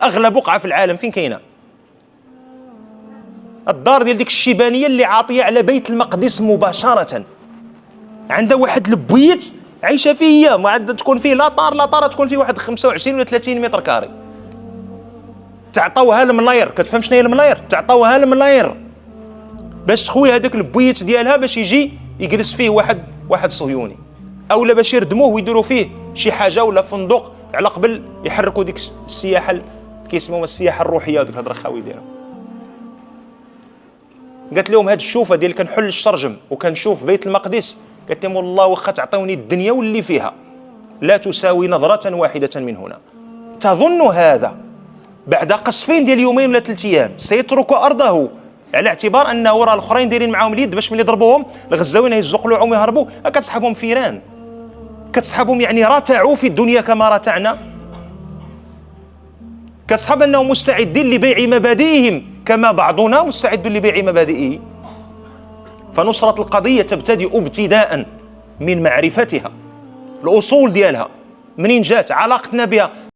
اغلى بقعه في العالم فين كاينه؟ الدار ديال ديك الشيبانيه اللي عاطيه على بيت المقدس مباشره، عندها واحد البويت عايشه فيه هي، ما عندها تكون فيه لا طار تكون فيه واحد 25 ولا 30 متر كاري. تعطوها الملاير، كتفهم شنو هي الملاير؟ تعطوها الملاير باش تخوي هذاك البويت ديالها باش يجي يجلس فيه واحد صهيوني، اولا باش يردموه ويديروا فيه شي حاجه ولا فندق على قبل يحركوا ديك السياحه كيسموها السياحه الروحيه وديك الهضره خاوي ديالها. قالت لهم هاد الشوفه ديال كنحل الشرجم وكنشوف بيت المقدس، قالت لهم والله واخا تعطوني الدنيا واللي فيها لا تساوي نظره واحده من هنا. تظن هذا بعد قصفين ديال يومين ولا 3 ايام سيترك ارضه على اعتبار انه راه الاخرين دايرين معاهم اليد باش ملي ضربوهم الغزاوين يهزوا قلوعهم ويهربوا، كتسحبهم فيران، كتسحبهم يعني رتعوا في الدنيا كما رتعنا، كتسحب انهم مستعدين لبيع مبادئهم كما بعضنا مستعد لبيع مبادئه. فنصرة القضية تبتدئ ابتداء من معرفتها، الأصول ديالها منين جات، علاقتنا بها.